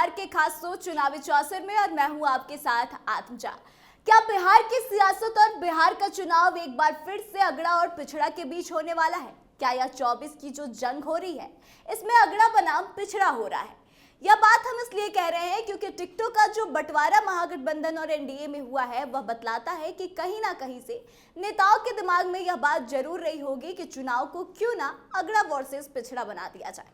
बिहार के खास शो चुनावी चौसर में और मैं हूं आपके साथ आत्मजा। क्या बिहार की सियासत और बिहार का चुनाव एक बार फिर से अगड़ा और पिछड़ा के बीच होने वाला है? क्या यह 24 की जो जंग हो रही है इसमें अगड़ा बनाम पिछड़ा हो रहा है? यह बात हम इसलिए कह रहे हैं क्योंकि टिकटों का जो बंटवारा महागठबंधन और एनडीए में हुआ है वह बतलाता है कि कहीं ना कहीं से नेताओं के दिमाग में यह बात जरूर रही होगी कि चुनाव को क्यों ना अगड़ा वर्सेस पिछड़ा बना दिया जाए,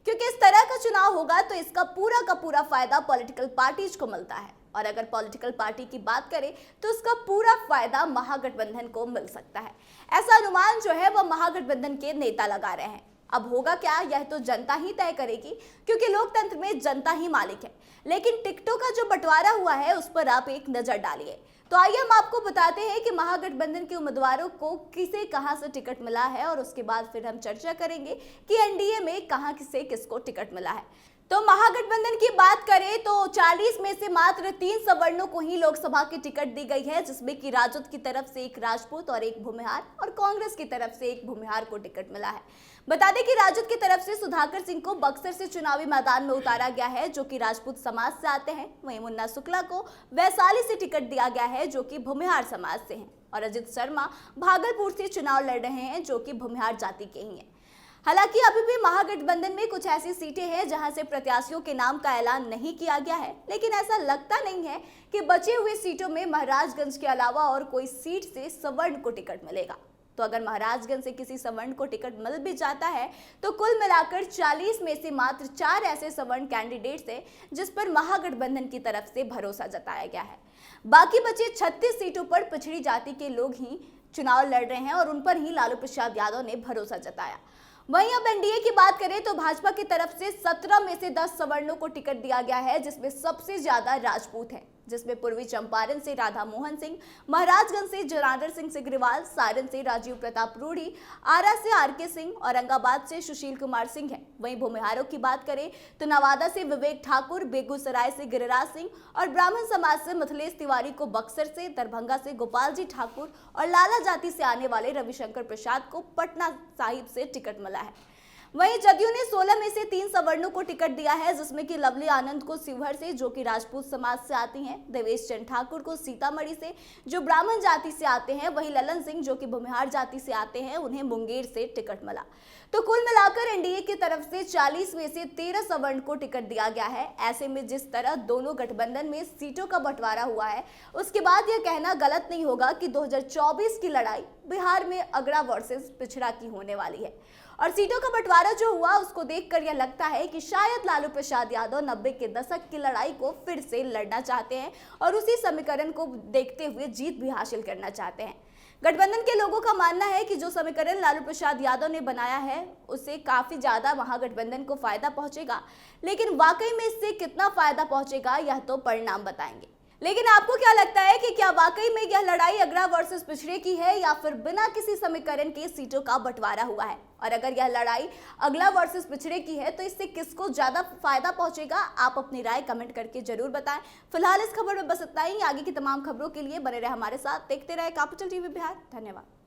क्योंकि इस तरह का चुनाव होगा तो इसका पूरा का पूरा फायदा पॉलिटिकल पार्टीज को मिलता है और अगर पॉलिटिकल पार्टी की बात करें तो उसका पूरा फायदा महागठबंधन को मिल सकता है। ऐसा अनुमान जो है वह महागठबंधन के नेता लगा रहे हैं। अब होगा क्या यह तो जनता ही तय करेगी, क्योंकि लोकतंत्र में जनता ही मालिक है। लेकिन टिकटों का जो बंटवारा हुआ है उस पर आप एक नजर डालिए। तो आइए हम आपको बताते हैं कि महागठबंधन के उम्मीदवारों को किसे कहां से टिकट मिला है और उसके बाद फिर हम चर्चा करेंगे कि एनडीए में कहां किसे किसको टिकट मिला है। तो महागठबंधन की बात करें तो 40 में से मात्र 3 सवर्णों को ही लोकसभा की टिकट दी गई है, जिसमें कि राजद की तरफ से एक राजपूत और एक भूमिहार और कांग्रेस की तरफ से एक भूमिहार को टिकट मिला है। बता दें कि राजद की तरफ से सुधाकर सिंह को बक्सर से चुनावी मैदान में उतारा गया है, जो कि राजपूत समाज से आते हैं। वहीं मुन्ना शुक्ला को वैशाली से टिकट दिया गया है, जो कि भूमिहार समाज से हैं, और अजित शर्मा भागलपुर से चुनाव लड़ रहे हैं, जो कि भूमिहार जाति के ही हैं। हालांकि अभी भी महागठबंधन में कुछ ऐसी सीटें हैं जहां से प्रत्याशियों के नाम का ऐलान नहीं किया गया है, लेकिन ऐसा लगता नहीं है कि बचे हुए सीटों में महाराजगंज के अलावा और कोई सीट से सवर्ण को टिकट मिलेगा। तो अगर महाराजगंज से किसी सवर्ण को टिकट मिल भी जाता है तो कुल मिलाकर 40 में से मात्र 4 ऐसे सवर्ण कैंडिडेट्स हैं जिस पर महागठबंधन की तरफ से भरोसा जताया गया है। बाकी बचे 36 सीटों पर पिछड़ी जाति के लोग ही चुनाव लड़ रहे हैं और उन पर ही लालू प्रसाद यादव ने भरोसा जताया। वहीं अब एनडीए की बात करें तो भाजपा की तरफ से 17 में से 10 सवर्णों को टिकट दिया गया है, जिसमें सबसे ज्यादा राजपूत हैं, जिसमें पूर्वी चंपारण से राधा मोहन सिंह, महाराजगंज से जनार्दन सिंह सिग्रीवाल, सारण से राजीव प्रताप रूढ़ी, आरा से आरके सिंह, औरंगाबाद से सुशील कुमार सिंह है। वहीं भूमिहारों की बात करें तो नवादा से विवेक ठाकुर, बेगूसराय से गिरिराज सिंह और ब्राह्मण समाज से मिथिलेश तिवारी को बक्सर से, दरभंगा से गोपाल जी ठाकुर और लाला जाति से आने वाले रविशंकर प्रसाद को पटना साहिब से टिकट मिला है। वहीं जदयू ने 16 में से 3 सवर्णों को टिकट दिया है, जिसमें कि लवली आनंद को शिवहर से, जो कि राजपूत समाज से आती हैं, देवेश चंद ठाकुर को सीतामढ़ी से, जो ब्राह्मण जाति से आते हैं, वहीं ललन सिंह जो कि भूमिहार जाति से आते हैं, उन्हें मुंगेर से टिकट मिला। तो कुल मिलाकर एनडीए की तरफ से 40 में से 13 सवर्ण को टिकट दिया गया है। ऐसे में जिस तरह दोनों गठबंधन में सीटों का बंटवारा हुआ है उसके बाद यह कहना गलत नहीं होगा कि 2024 की लड़ाई बिहार में अगड़ा वर्सेस पिछड़ा की होने वाली है। और सीटों का बंटवारा जो हुआ उसको देखकर यह लगता है कि शायद लालू प्रसाद यादव 90 के दशक की लड़ाई को फिर से लड़ना चाहते हैं और उसी समीकरण को देखते हुए जीत भी हासिल करना चाहते हैं। गठबंधन के लोगों का मानना है कि जो समीकरण लालू प्रसाद यादव ने बनाया है उससे काफी ज्यादा महागठबंधन को फायदा पहुंचेगा, लेकिन वाकई में इससे कितना फायदा पहुंचेगा यह तो परिणाम बताएंगे। लेकिन आपको क्या लगता है कि क्या वाकई में यह लड़ाई अगड़ा वर्सेस पिछड़े की है या फिर बिना किसी समीकरण के सीटों का बंटवारा हुआ है? और अगर यह लड़ाई अगला वर्सेस पिछड़े की है तो इससे किसको ज्यादा फायदा पहुंचेगा? आप अपनी राय कमेंट करके जरूर बताएं। फिलहाल इस खबर में बस इतना ही। आगे की तमाम खबरों के लिए बने रहे हमारे साथ, देखते रहे कैपिटल टीवी बिहार। धन्यवाद।